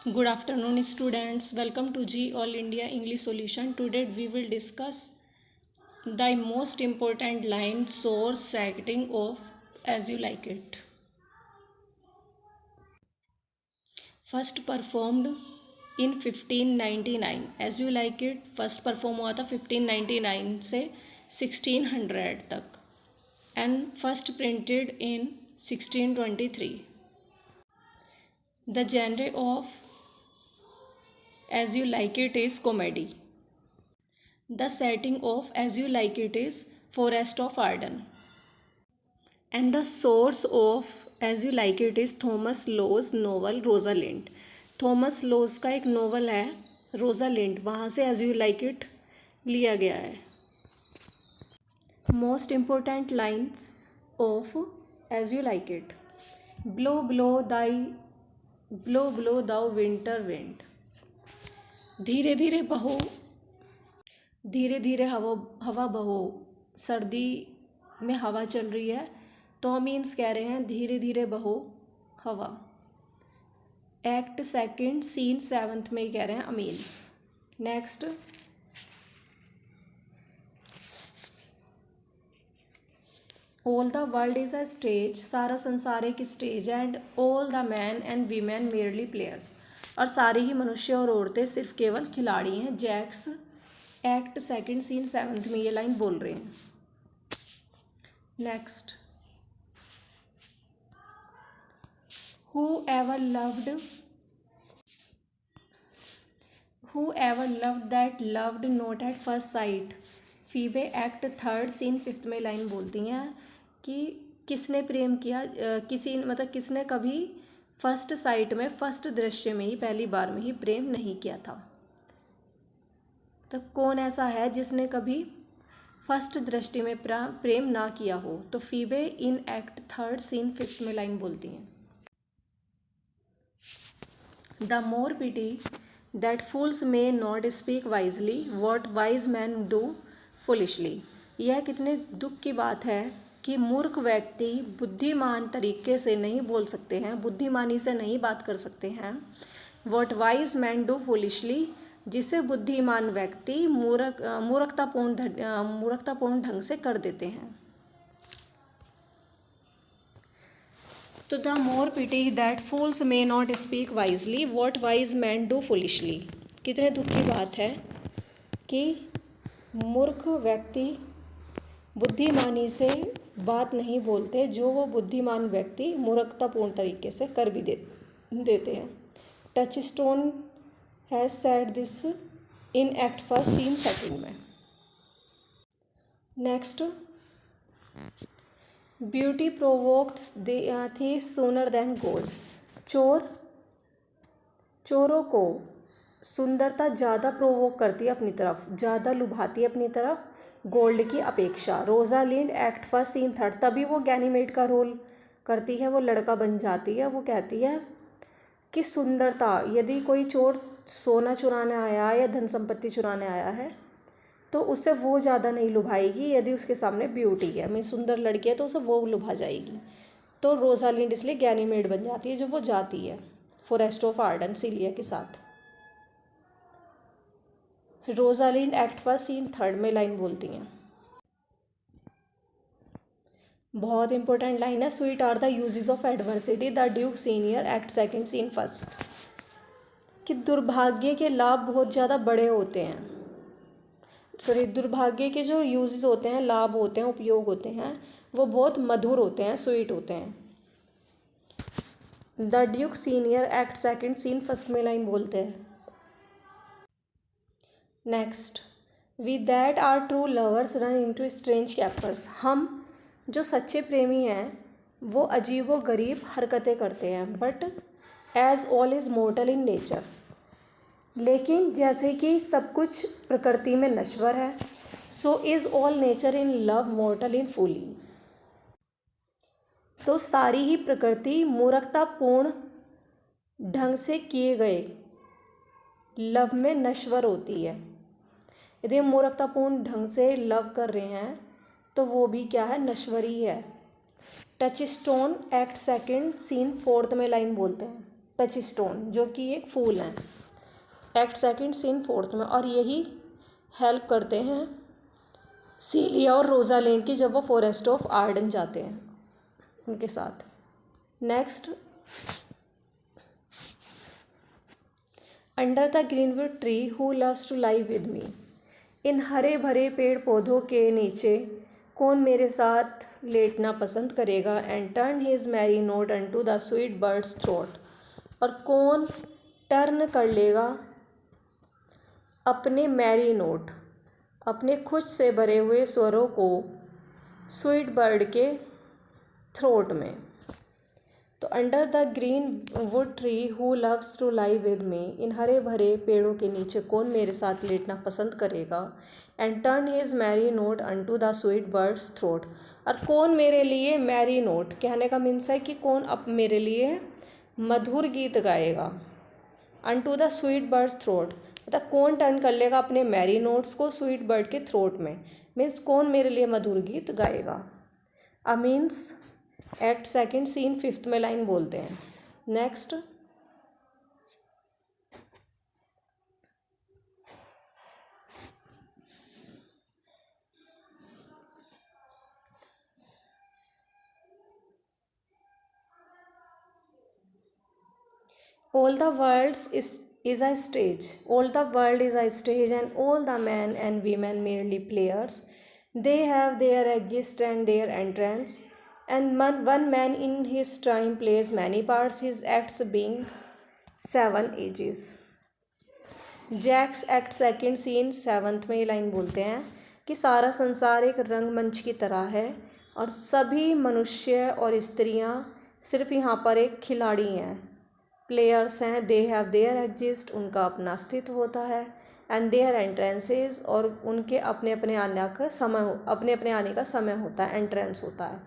Good afternoon, students. Welcome to G All India English Solution. Today we will discuss the most important line source setting of As You Like It. First performed in 1599. As You Like It first perform हुआ था 1599 से 1600 तक and first printed in 1623. The genre of As You Like It is comedy. The setting of As You Like It is Forest of Arden. And the source of As You Like It is Thomas Lodge novel Rosalind. Thomas Lodge का एक novel है Rosalind, वहाँ से As You Like It लिया गया है. Most important lines of As You Like It. Blow, blow thou winter wind. धीरे धीरे बहो, धीरे धीरे हवा बहो. सर्दी में हवा चल रही है तो मीन्स कह रहे हैं धीरे धीरे बहो हवा. एक्ट सेकंड सीन 7th में ही कह रहे हैं amines. Next, all the world is a stage. सारा संसार एक स्टेज है. And all the man and women merely players. और सारे ही मनुष्य और औरतें सिर्फ केवल खिलाड़ी हैं. Jaques act second scene 7th में ये लाइन बोल रहे हैं. Next, whoever loved that loved not at first sight. Phebe act 3rd scene 5th में लाइन बोलती हैं कि किसने प्रेम किया, किसने कभी फर्स्ट साइट में, फर्स्ट दृश्य में ही, पहली बार में ही प्रेम नहीं किया था. तो कौन ऐसा है जिसने कभी फर्स्ट दृष्टि में प्रेम ना किया हो. तो फीबे in act 3rd scene 5th में लाइन बोलती हैं. The more pity that fools may not speak wisely what wise men do foolishly. यह कितने दुख की बात है कि मूर्ख व्यक्ति बुद्धिमान तरीके से नहीं बोल सकते हैं, बुद्धिमानी से नहीं बात कर सकते हैं. What wise men do foolishly, जिसे बुद्धिमान व्यक्ति मूर्खतापूर्ण ढंग से कर देते हैं. तो the more pity that fools may not speak wisely what wise men do foolishly. कितने दुख की बात है कि मूर्ख व्यक्ति बुद्धिमानी से बात नहीं बोलते, जो वो बुद्धिमान व्यक्ति मूर्खतापूर्ण तरीके से कर भी देते हैं. Touchstone has said this in act 1 scene 2 में. Next, beauty provoked thieves sooner than gold. चोरों को सुंदरता ज़्यादा प्रोवोक करती है अपनी तरफ, ज़्यादा लुभाती है अपनी तरफ गोल्ड की अपेक्षा. Rosalind act 1 scene 3. तभी वो गैनीमेड का रोल करती है, वो लड़का बन जाती है. वो कहती है कि सुंदरता, यदि कोई चोर सोना चुराने आया या धन संपत्ति चुराने आया है तो उसे वो ज़्यादा नहीं लुभाएगी यदि उसके सामने ब्यूटी है, मैं सुंदर लड़की है तो उसे वो लुभा जाएगी. तो रोजालिंड इसलिए गैनीमेड बन जाती है जब वो जाती है फॉरेस्ट ऑफ आर्डन सीलिया के साथ. रोजालिंड एक्ट 1 सीन 3 में लाइन बोलती हैं. बहुत इंपॉर्टेंट लाइन है. Sweet are the uses of adversity. The duke senior act 2 scene 1. कि दुर्भाग्य के लाभ बहुत ज़्यादा बड़े होते हैं. दुर्भाग्य के जो यूजेस होते हैं, लाभ होते हैं, उपयोग होते हैं, वो बहुत मधुर होते हैं, स्वीट होते हैं. The duke senior act 2 scene 1 में लाइन बोलते हैं. Next, we that are true lovers run into strange capers. हम जो सच्चे प्रेमी हैं वो अजीबो गरीब हरकतें करते हैं. But as all is mortal in nature. लेकिन जैसे कि सब कुछ प्रकृति में नश्वर है, so is all nature in love mortal in folly. तो सारी ही प्रकृति मूर्खतापूर्ण ढंग से किए गए लव में नश्वर होती है. यदि हम मूर्खतापूर्ण ढंग से लव कर रहे हैं तो वो भी क्या है, नश्वरी है. टचस्टोन एक्ट 2 सीन 4 में लाइन बोलते हैं. टच स्टोन, जो कि एक फूल हैं। एक्ट सेकंड सीन फोर्थ में, और यही हेल्प करते हैं सीलिया और रोजालिंड की जब वो फॉरेस्ट ऑफ आर्डन जाते हैं उनके साथ। Next, under the greenwood tree who loves to lie with me. इन हरे भरे पेड़ पौधों के नीचे कौन मेरे साथ लेटना पसंद करेगा। And turn his merry note unto the sweet bird's throat. और कौन टर्न कर लेगा अपने मैरी नोट, अपने खुश से भरे हुए स्वरों को स्वीट बर्ड के थ्रोट में। तो under the green wood tree who loves to lie with me, इन हरे भरे पेड़ों के नीचे कौन मेरे साथ लेटना पसंद करेगा। And turn his merry note unto the sweet bird's throat. और कौन मेरे लिए मैरी नोट कहने का मीन्स है कि कौन अब मेरे लिए मधुर गीत गाएगा। Unto the sweet bird's throat मतलब कौन टर्न कर लेगा अपने मैरी नोट्स को स्वीट बर्ड के थ्रोट में, मीन्स कौन मेरे लिए मधुर गीत गाएगा। Means act second scene fifth में लाइन बोलते हैं। Next, all the world is a stage, all the world is a stage, and all the men and women merely players. They have their exist and their entrance, and one man in his time plays many parts, his acts being 7 ages. Jaques act second scene seventh में ये line बोलते हैं कि सारा संसार एक रंगमंच की तरह है और सभी मनुष्य और स्त्रियां सिर्फ यहाँ पर एक खिलाड़ी हैं, प्लेयर्स हैं। दे हैव देयर एग्जिस्ट, उनका अपना अस्तित्व होता है। एंड देयर एंट्रेंसेस, और उनके अपने अपने आने का समय होता है, एंट्रेंस होता है,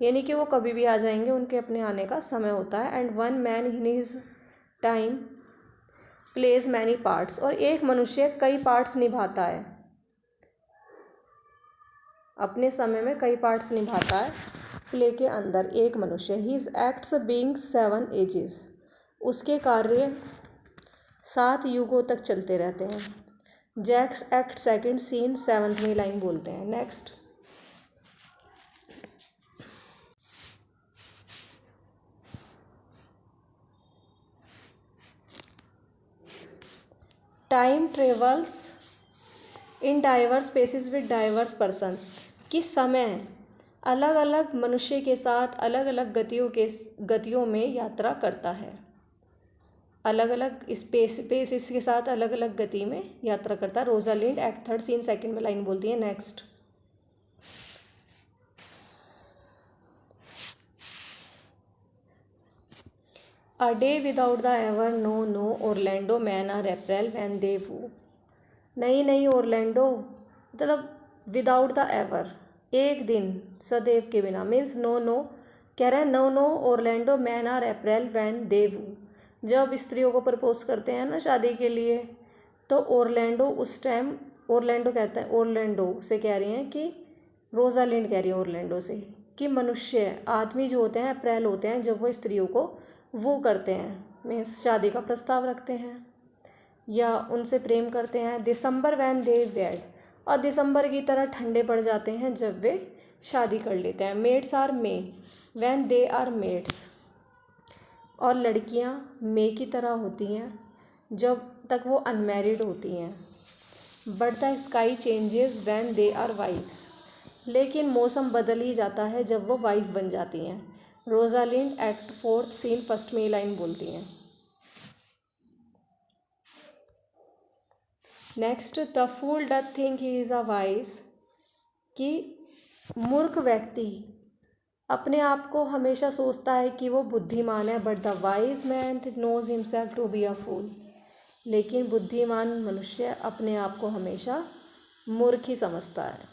यानी कि वो कभी भी आ जाएंगे, उनके अपने आने का समय होता है। And one man in his time plays many parts, और एक मनुष्य कई पार्ट्स निभाता है, अपने समय में कई पार्ट्स निभाता है प्ले के अंदर एक मनुष्य। हीज एक्ट्स बीइंग 7 एजेस, उसके कार्य 7 युगों तक चलते रहते हैं। Jaques act second scene seventh में लाइन बोलते हैं। Next, time travels in divers spaces with divers persons, कि समय अलग अलग मनुष्य के साथ अलग अलग गतियों में यात्रा करता है, अलग अलग स्पेसिस के साथ अलग अलग गति में यात्रा करता है। Rosalind act third scene second में लाइन बोलती है। Next, a day without the ever no no Orlando men are April when they woo. नहीं ओरलैंडो मतलब विदाउट द एवर, एक दिन सदैव के बिना, मीन्स नो कह रहे हैं no Orlando men are April when they woo. जब स्त्रियों को प्रपोज करते हैं ना शादी के लिए, तो ओरलैंडो उस टाइम, ओरलैंडो कहते हैं, ओरलैंडो से कह रही हैं कि रोजालिंड कह रही है ओरलैंडो से कि मनुष्य आदमी जो होते हैं अप्रैल होते हैं जब वो स्त्रियों को वो करते हैं, मीन्स शादी का प्रस्ताव रखते हैं या उनसे प्रेम करते हैं। दिसंबर वैन दे वेड, और दिसंबर की तरह ठंडे पड़ जाते हैं जब वे शादी कर लेते हैं। Maids are May when they are maids, और लड़कियां मे की तरह होती हैं जब तक वो अनमैरिड होती हैं। But the sky changes when they are wives, लेकिन मौसम बदल ही जाता है जब वो वाइफ बन जाती हैं। Rosalind act fourth scene first में लाइन बोलती हैं। Next, the fool doth think he is a wise, कि मूर्ख व्यक्ति अपने आप को हमेशा सोचता है कि वो बुद्धिमान है। But the wise man knows himself to be a fool, लेकिन बुद्धिमान मनुष्य अपने आप को हमेशा मूर्ख ही समझता है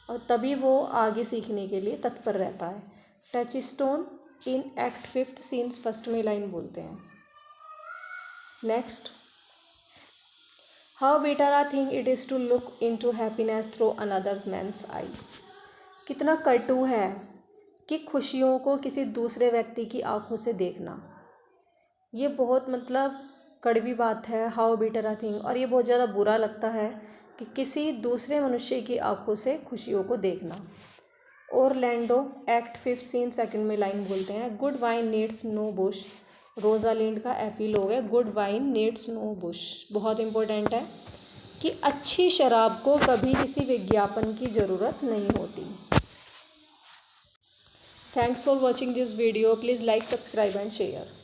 और तभी वो आगे सीखने के लिए तत्पर रहता है। Touchstone in act fifth scenes first में लाइन बोलते हैं। Next, how better a thing it is to look into happiness through another man's eye. कितना कटु है कि खुशियों को किसी दूसरे व्यक्ति की आंखों से देखना। ये बहुत मतलब कड़वी बात है, हाउ बिटर अ थिंग। और ये बहुत ज़्यादा बुरा लगता है कि किसी दूसरे मनुष्य की आंखों से खुशियों को देखना। ओरलैंडो एक्ट 5 सीन 2 में लाइन बोलते हैं, good wine needs no bush. Rosalind का एपिलॉग है, good wine needs no bush. बहुत इंपॉर्टेंट है कि अच्छी शराब को कभी किसी विज्ञापन की ज़रूरत नहीं होती। Thanks for watching this video, please like, subscribe and share.